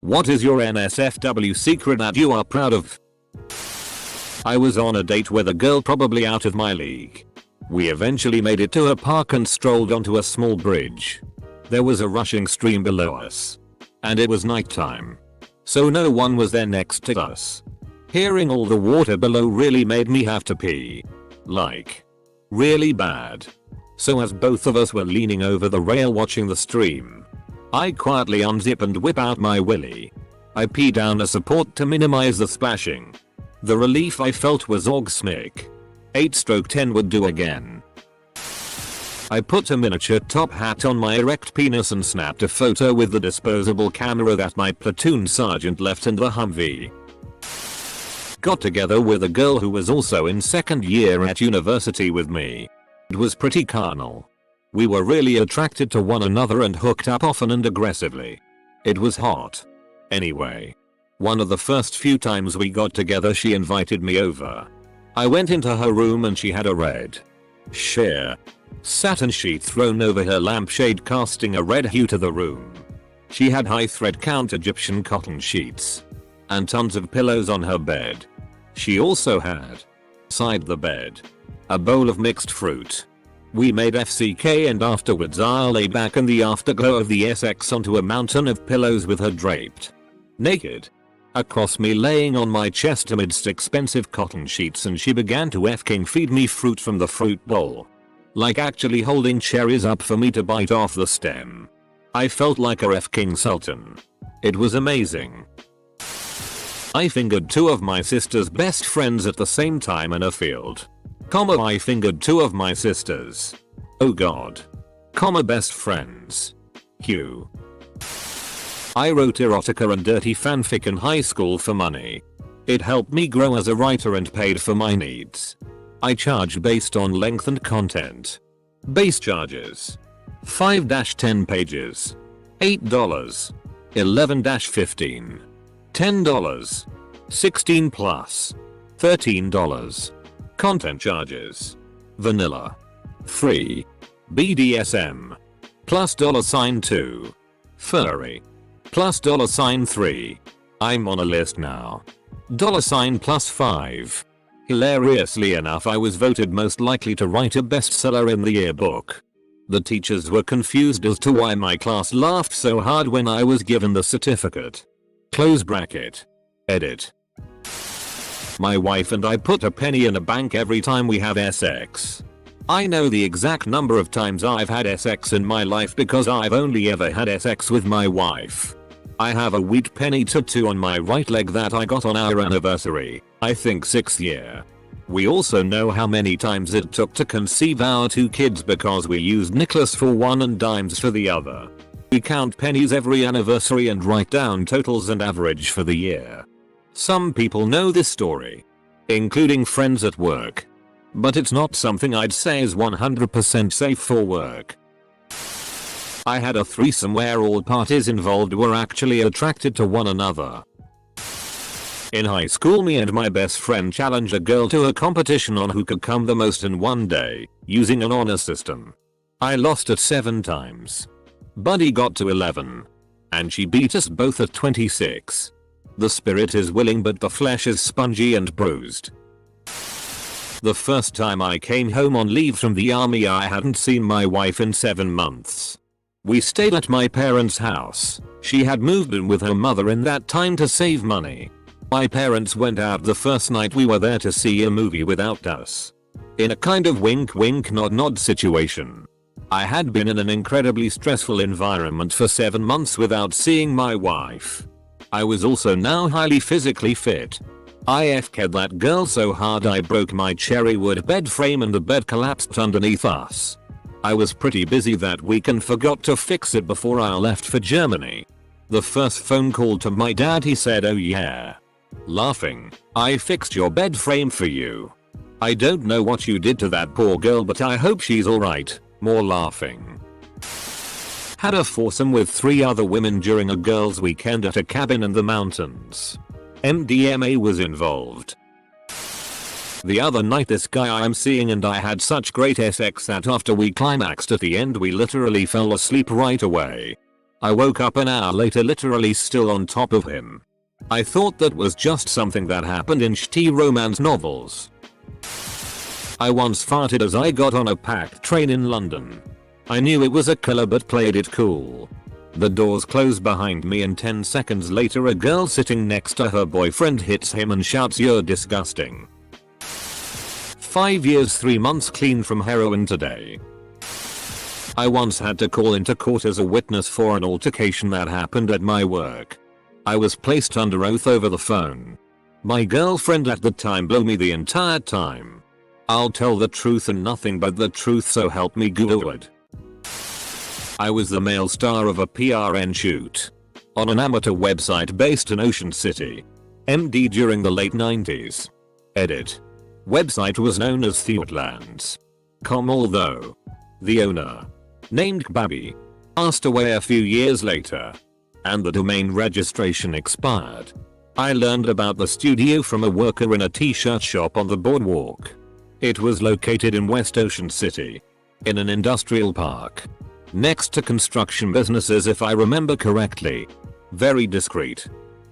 What is your NSFW secret that you are proud of? I was on a date with a girl probably out of my league. We eventually made it to a park and strolled onto a small bridge. There was a rushing stream below us. And it was nighttime. So no one was there next to us. Hearing all the water below really made me have to pee. Like, really bad. So as both of us were leaning over the rail watching the stream, I quietly unzip and whip out my willy. I pee down a support to minimize the splashing. The relief I felt was orgasmic. 8/10 would do again. I put a miniature top hat on my erect penis and snapped a photo with the disposable camera that my platoon sergeant left in the Humvee. Got together with a girl who was also in second year at university with me. It was pretty carnal. We were really attracted to one another and hooked up often and aggressively. It was hot. Anyway, one of the first few times we got together she invited me over. I went into her room and she had a red sheer satin sheet thrown over her lampshade casting a red hue to the room. She had high thread count Egyptian cotton sheets and tons of pillows on her bed. She also had, beside the bed, a bowl of mixed fruit. We made FCK and afterwards I lay back in the afterglow of the SX onto a mountain of pillows with her draped naked across me laying on my chest amidst expensive cotton sheets, and she began to f-king feed me fruit from the fruit bowl. Like actually holding cherries up for me to bite off the stem. I felt like a f-king sultan. It was amazing. I fingered two of my sister's best friends at the same time in a field. I fingered two of my sisters. Oh god. Best friends. Q. I wrote erotica and dirty fanfic in high school for money. It helped me grow as a writer and paid for my needs. I charge based on length and content. Base charges: 5-10 pages, $8, 11-15, $10, 16 plus, $13. Content charges: vanilla, free, BDSM, plus $2, furry, plus $3. I'm on a list now. $+5. Hilariously enough, I was voted most likely to write a bestseller in the yearbook. The teachers were confused as to why my class laughed so hard when I was given the certificate. Close bracket. Edit. My wife and I put a penny in a bank every time we have sex. I know the exact number of times I've had sex in my life because I've only ever had sex with my wife. I have a wheat penny tattoo on my right leg that I got on our anniversary, I think 6th year. We also know how many times it took to conceive our 2 kids because we used nickels for one and dimes for the other. We count pennies every anniversary and write down totals and average for the year. Some people know this story, including friends at work. But it's not something I'd say is 100% safe for work. I had a threesome where all parties involved were actually attracted to one another. In high school, me and my best friend challenged a girl to a competition on who could come the most in one day, using an honor system. I lost at 7 times. Buddy got to 11. And she beat us both at 26. The spirit is willing but the flesh is spongy and bruised. The first time I came home on leave from the army, I hadn't seen my wife in 7 months. We stayed at my parents' house. She had moved in with her mother in that time to save money. My parents went out the first night we were there to see a movie without us. In a kind of wink wink nod nod situation. I had been in an incredibly stressful environment for 7 months without seeing my wife. I was also now highly physically fit. I f-ked that girl so hard I broke my cherry wood bed frame and the bed collapsed underneath us. I was pretty busy that week and forgot to fix it before I left for Germany. The first phone call to my dad, he said, "Oh yeah." Laughing, "I fixed your bed frame for you. I don't know what you did to that poor girl, but I hope she's alright." More laughing. Had a foursome with 3 other women during a girls' weekend at a cabin in the mountains. MDMA was involved. The other night this guy I'm seeing and I had such great sex that after we climaxed at the end we literally fell asleep right away. I woke up an hour later literally still on top of him. I thought that was just something that happened in shitty romance novels. I once farted as I got on a packed train in London. I knew it was a killer but played it cool. The doors closed behind me and 10 seconds later a girl sitting next to her boyfriend hits him and shouts, "You're disgusting." 5 years 3 months clean from heroin today. I once had to call into court as a witness for an altercation that happened at my work. I was placed under oath over the phone. My girlfriend at the time blew me the entire time. I'll tell the truth and nothing but the truth, so help me God. I was the male star of a PRN shoot on an amateur website based in Ocean City, MD, during the late 90s. Edit. Website was known as Theatlands.com, although the owner, named Babby, passed away a few years later and the domain registration expired. I learned about the studio from a worker in a t-shirt shop on the boardwalk. It was located in West Ocean City, in an industrial park, next to construction businesses if I remember correctly. Very discreet,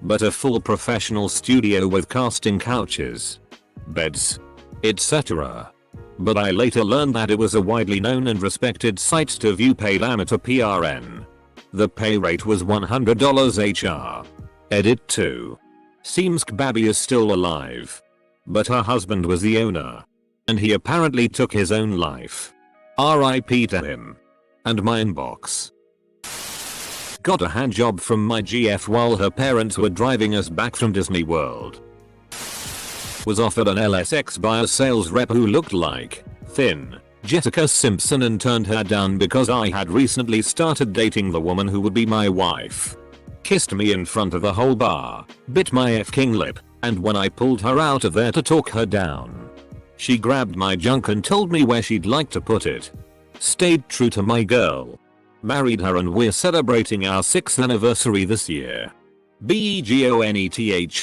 but a full professional studio with casting couches, beds, etc. But I later learned that it was a widely known and respected site to view paid amateur PRN. The pay rate was $100 HR. Edit 2. Seems Babby is still alive, but her husband was the owner, and he apparently took his own life. RIP to him. And my inbox. Got a hand job from my GF while her parents were driving us back from Disney World. Was offered an LSX by a sales rep who looked like thin Jessica Simpson and turned her down because I had recently started dating the woman who would be my wife. Kissed me in front of the whole bar, bit my f-king lip, and when I pulled her out of there to talk her down, she grabbed my junk and told me where she'd like to put it. Stayed true to my girl. Married her and we're celebrating our 6th anniversary this year. BEGONETHOT.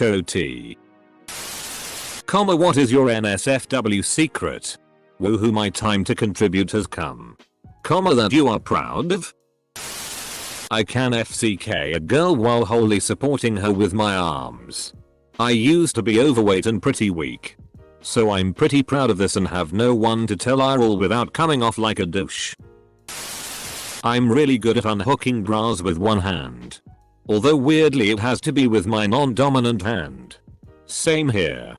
What is your NSFW secret? Woohoo, my time to contribute has come. That you are proud of? I can FCK a girl while wholly supporting her with my arms. I used to be overweight and pretty weak, so I'm pretty proud of this and have no one to tell I roll without coming off like a douche. I'm really good at unhooking bras with one hand, although weirdly it has to be with my non-dominant hand. Same here.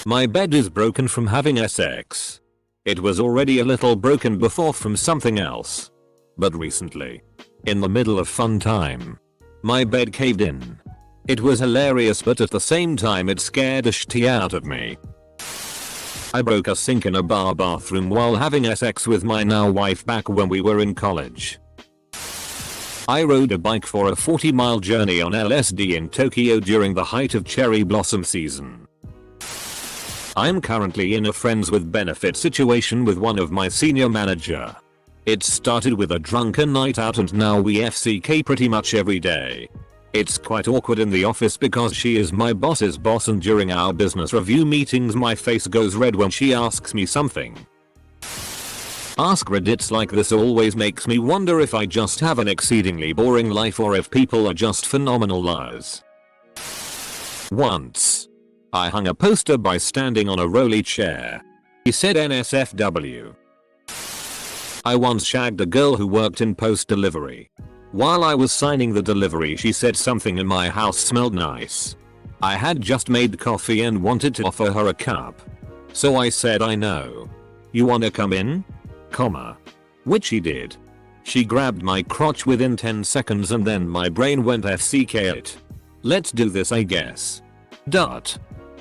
My bed is broken from having sex. It was already a little broken before from something else, but recently, in the middle of fun time, my bed caved in. It was hilarious, but at the same time it scared the shit out of me. I broke a sink in a bar bathroom while having sex with my now wife back when we were in college. I rode a bike for a 40-mile journey on LSD in Tokyo during the height of cherry blossom season. I'm currently in a friends with benefit situation with one of my senior manager. It started with a drunken night out and now we FCK pretty much every day. It's quite awkward in the office because she is my boss's boss, and during our business review meetings my face goes red when she asks me something. Ask Reddits like this always makes me wonder if I just have an exceedingly boring life or if people are just phenomenal liars. Once, I hung a poster by standing on a rolly chair. He said NSFW. I once shagged a girl who worked in post delivery. While I was signing the delivery she said something in my house smelled nice. I had just made coffee and wanted to offer her a cup. So I said, I know. You wanna come in? Which she did. She grabbed my crotch within 10 seconds and then my brain went FCK it. Let's do this, I guess.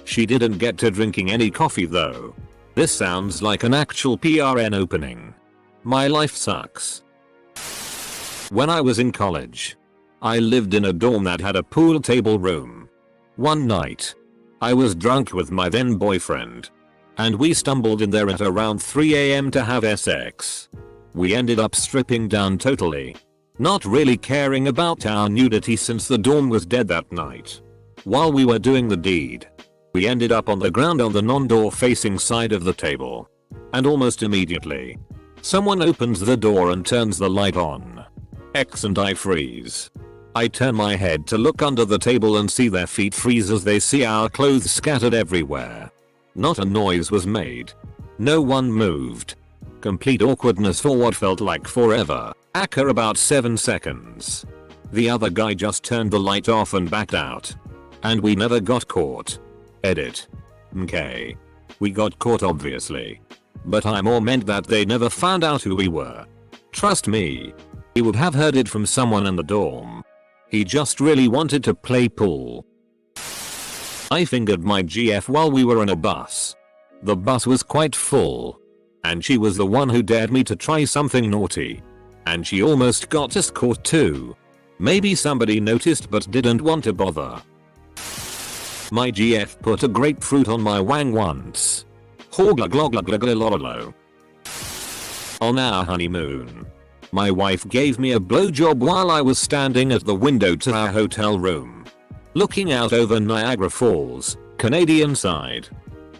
She didn't get to drinking any coffee though. This sounds like an actual PRN opening. My life sucks. When I was in college, I lived in a dorm that had a pool table room. One night, I was drunk with my then boyfriend, and we stumbled in there at around 3 AM to have sex. We ended up stripping down totally, not really caring about our nudity since the dorm was dead that night. While we were doing the deed, we ended up on the ground on the non-door facing side of the table, and almost immediately, someone opens the door and turns the light on. X and I freeze. I turn my head to look under the table and see their feet freeze as they see our clothes scattered everywhere. Not a noise was made. No one moved. Complete awkwardness for what felt like forever. Aka about 7 seconds. The other guy just turned the light off and backed out. And we never got caught. Edit. Okay. We got caught obviously. But I more meant that they never found out who we were. Trust me. He would have heard it from someone in the dorm. He just really wanted to play pool. I fingered my GF while we were in a bus. The bus was quite full. And she was the one who dared me to try something naughty. And she almost got us caught too. Maybe somebody noticed but didn't want to bother. My GF put a grapefruit on my wang once. On our honeymoon, my wife gave me a blowjob while I was standing at the window to our hotel room, looking out over Niagara Falls, Canadian side.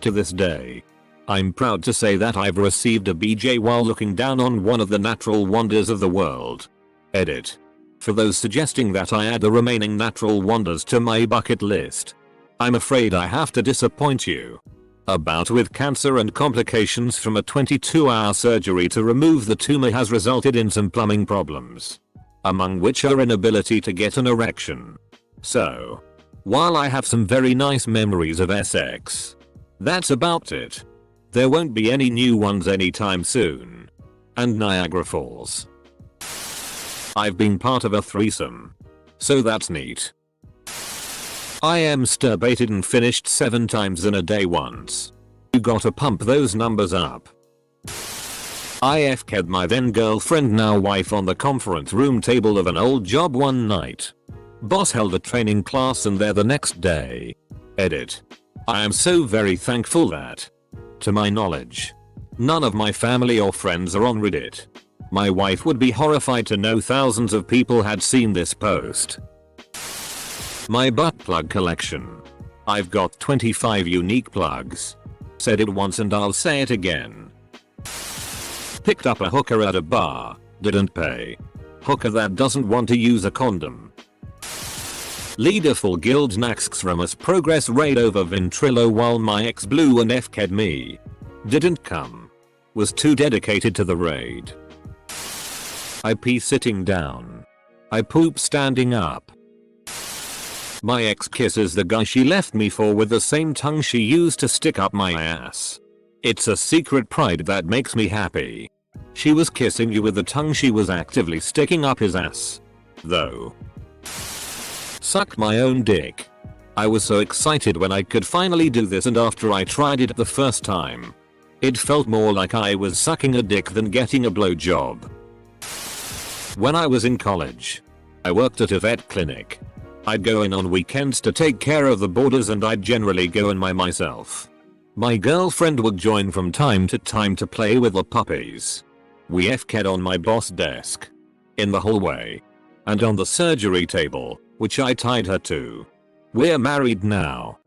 To this day, I'm proud to say that I've received a BJ while looking down on one of the natural wonders of the world. Edit. For those suggesting that I add the remaining natural wonders to my bucket list, I'm afraid I have to disappoint you. A bout with cancer and complications from a 22-hour surgery to remove the tumor has resulted in some plumbing problems, among which are inability to get an erection. So, while I have some very nice memories of SX, that's about it. There won't be any new ones anytime soon. And Niagara Falls. I've been part of a threesome. So that's neat. I am masturbated and finished 7 times in a day once. You gotta pump those numbers up. I FK'd my then girlfriend now wife on the conference room table of an old job one night. Boss held a training class and there the next day. Edit. I am so very thankful that, to my knowledge, none of my family or friends are on Reddit. My wife would be horrified to know thousands of people had seen this post. My butt plug collection. I've got 25 unique plugs. Said it once and I'll say it again. Picked up a hooker at a bar, didn't pay. Hooker that doesn't want to use a condom. Leader full guild naxx from us progress raid over Ventrilo while my ex blew and FK'd me. Didn't come. Was too dedicated to the raid. I pee sitting down. I poop standing up. My ex kisses the guy she left me for with the same tongue she used to stick up my ass. It's a secret pride that makes me happy. She was kissing you with the tongue she was actively sticking up his ass. Though. Suck my own dick. I was so excited when I could finally do this and after I tried it the first time, it felt more like I was sucking a dick than getting a blowjob. When I was in college, I worked at a vet clinic. I'd go in on weekends to take care of the boarders and I'd generally go in by myself. My girlfriend would join from time to time to play with the puppies. We FK'd on my boss desk, in the hallway, and on the surgery table, which I tied her to. We're married now.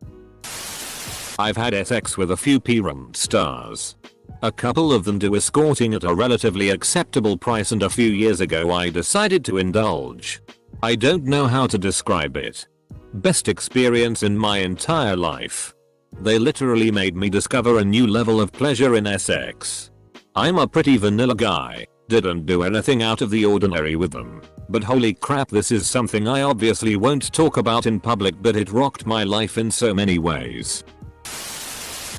I've had sex with a few parent stars. A couple of them do escorting at a relatively acceptable price and a few years ago I decided to indulge. I don't know how to describe it. Best experience in my entire life. They literally made me discover a new level of pleasure in SX. I'm a pretty vanilla guy, didn't do anything out of the ordinary with them, but holy crap this is something I obviously won't talk about in public but it rocked my life in so many ways.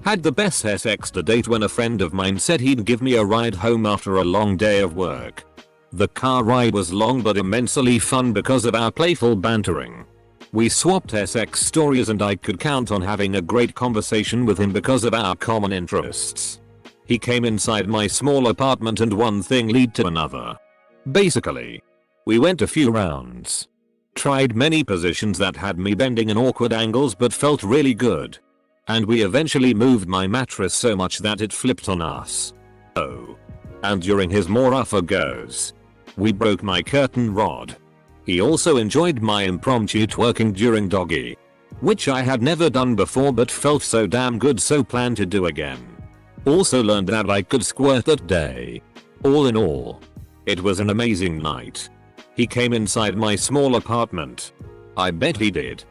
Had the best SX to date when a friend of mine said he'd give me a ride home after a long day of work. The car ride was long but immensely fun because of our playful bantering. We swapped SX stories and I could count on having a great conversation with him because of our common interests. He came inside my small apartment and one thing led to another. Basically, we went a few rounds. Tried many positions that had me bending in awkward angles but felt really good. And we eventually moved my mattress so much that it flipped on us. Oh. And during his more rougher goes, we broke my curtain rod. He also enjoyed my impromptu twerking during doggy, which I had never done before but felt so damn good so planned to do again. Also learned that I could squirt that day. All in all, it was an amazing night. He came inside my small apartment. I bet he did.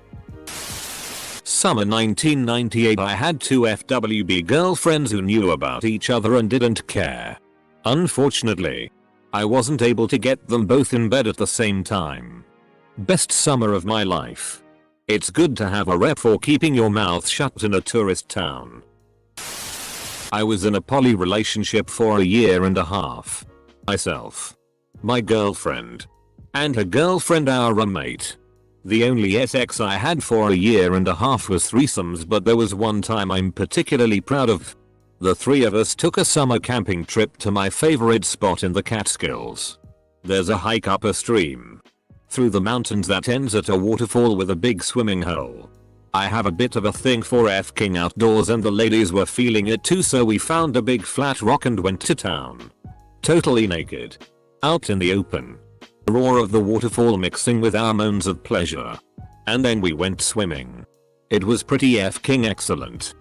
Summer 1998. I had two FWB girlfriends who knew about each other and didn't care. Unfortunately, I wasn't able to get them both in bed at the same time. Best summer of my life. It's good to have a rep for keeping your mouth shut in a tourist town. I was in a poly relationship for a year and a half. Myself, my girlfriend, and her girlfriend, our roommate. The only sex I had for a year and a half was threesomes, but there was one time I'm particularly proud of. The three of us took a summer camping trip to my favorite spot in the Catskills. There's a hike up a stream through the mountains that ends at a waterfall with a big swimming hole. I have a bit of a thing for F-king outdoors and the ladies were feeling it too, so we found a big flat rock and went to town. Totally naked. Out in the open. The roar of the waterfall mixing with our moans of pleasure. And then we went swimming. It was pretty F-king excellent.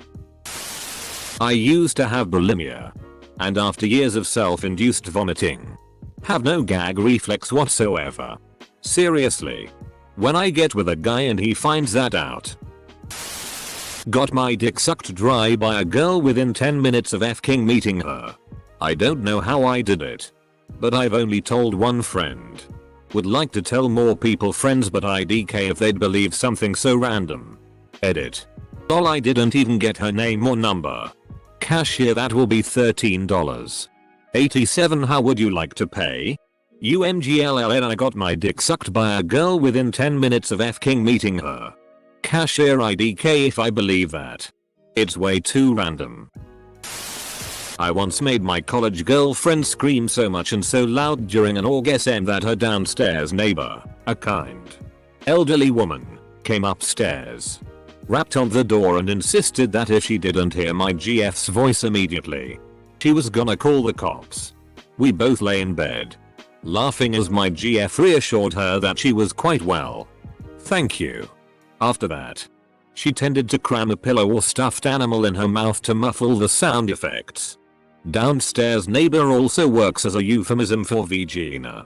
I used to have bulimia. And after years of self-induced vomiting, have no gag reflex whatsoever. Seriously. When I get with a guy and he finds that out. Got my dick sucked dry by a girl within 10 minutes of F-king meeting her. I don't know how I did it. But I've only told one friend. Would like to tell more people friends, but IDK if they'd believe something so random. Edit. Lol, I didn't even get her name or number. Cashier, that will be $13.87. How would you like to pay? UMGLLN, I got my dick sucked by a girl within 10 minutes of F-king meeting her. Cashier, IDK if I believe that. It's way too random. I once made my college girlfriend scream so much and so loud during an orgasm that her downstairs neighbor, a kind, elderly woman, came upstairs, rapped on the door and insisted that if she didn't hear my GF's voice immediately, she was gonna call the cops. We both lay in bed, laughing as my GF reassured her that she was quite well. Thank you. After that, she tended to cram a pillow or stuffed animal in her mouth to muffle the sound effects. Downstairs neighbor also works as a euphemism for vagina.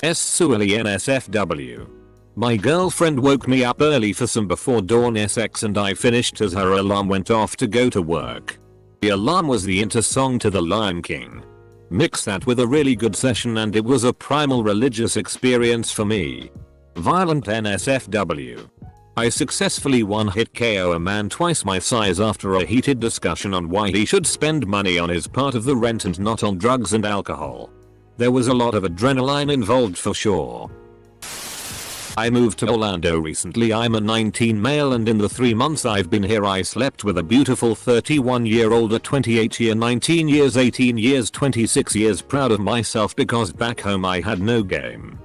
NSFW. My girlfriend woke me up early for some before dawn sex and I finished as her alarm went off to go to work. The alarm was the enter song to The Lion King. Mix that with a really good session and it was a primal religious experience for me. Violent NSFW. I successfully one-hit KO a man twice my size after a heated discussion on why he should spend money on his part of the rent and not on drugs and alcohol. There was a lot of adrenaline involved for sure. I moved to Orlando recently. I'm a 19 male and in the 3 months I've been here I slept with a beautiful 31-year-old, a 28-year, 19 years, 18 years, 26 years. Proud of myself because back home I had no game.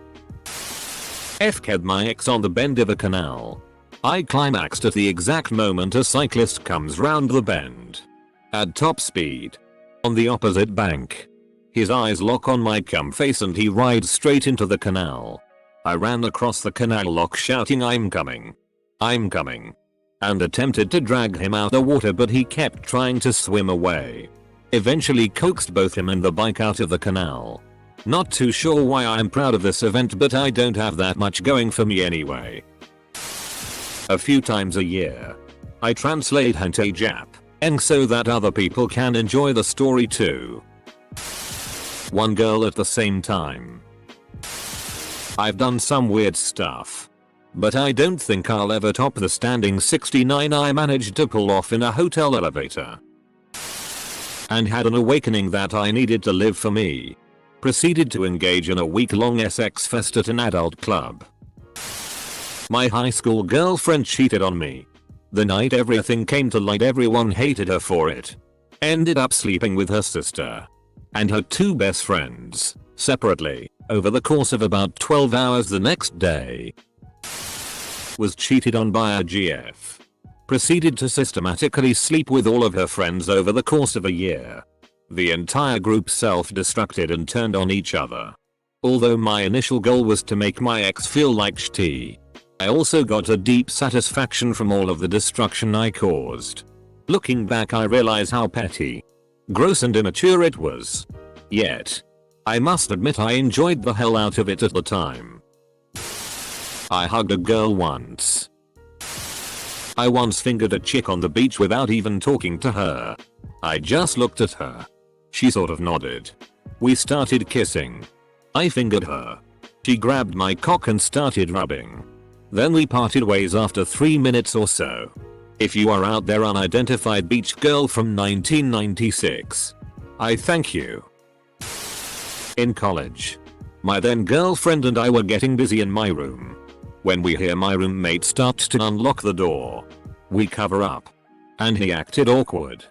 F-ked my ex on the bend of a canal. I climaxed at the exact moment a cyclist comes round the bend. At top speed. On the opposite bank. His eyes lock on my cum face and he rides straight into the canal. I ran across the canal lock shouting I'm coming. I'm coming. And attempted to drag him out the water but he kept trying to swim away. Eventually coaxed both him and the bike out of the canal. Not too sure why I'm proud of this event, but I don't have that much going for me anyway. A few times a year, I translate Hentai Jap and so that other people can enjoy the story too. One girl at the same time. I've done some weird stuff, but I don't think I'll ever top the standing 69 I managed to pull off in a hotel elevator. And had an awakening that I needed to live for me. Proceeded to engage in a week-long sex fest at an adult club. My high school girlfriend cheated on me. The night everything came to light, everyone hated her for it. Ended up sleeping with her sister and her two best friends separately over the course of about 12 hours the next day. Was cheated on by a GF. Proceeded to systematically sleep with all of her friends over the course of a year. The entire group self-destructed and turned on each other. Although my initial goal was to make my ex feel like shitty, I also got a deep satisfaction from all of the destruction I caused. Looking back I realize how petty, gross and immature it was. Yet, I must admit I enjoyed the hell out of it at the time. I hugged a girl once. I once fingered a chick on the beach without even talking to her. I just looked at her. She sort of nodded. We started kissing. I fingered her. She grabbed my cock and started rubbing. Then we parted ways after 3 minutes or so. If you are out there, unidentified beach girl from 1996, I thank you. In college, my then girlfriend and I were getting busy in my room when we hear my roommate start to unlock the door. We cover up, and he acted awkward.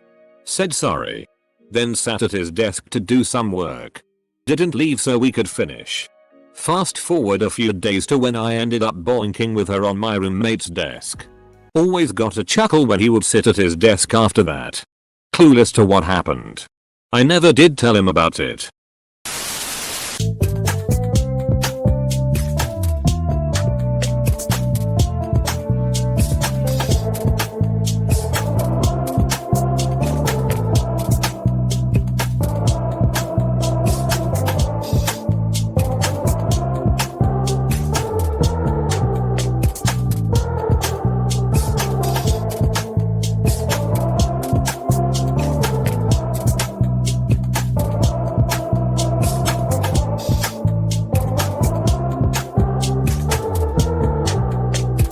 Said sorry. Then sat at his desk to do some work. Didn't leave so we could finish. Fast forward a few days to when I ended up boinking with her on my roommate's desk. Always got a chuckle when he would sit at his desk after that. Clueless to what happened. I never did tell him about it.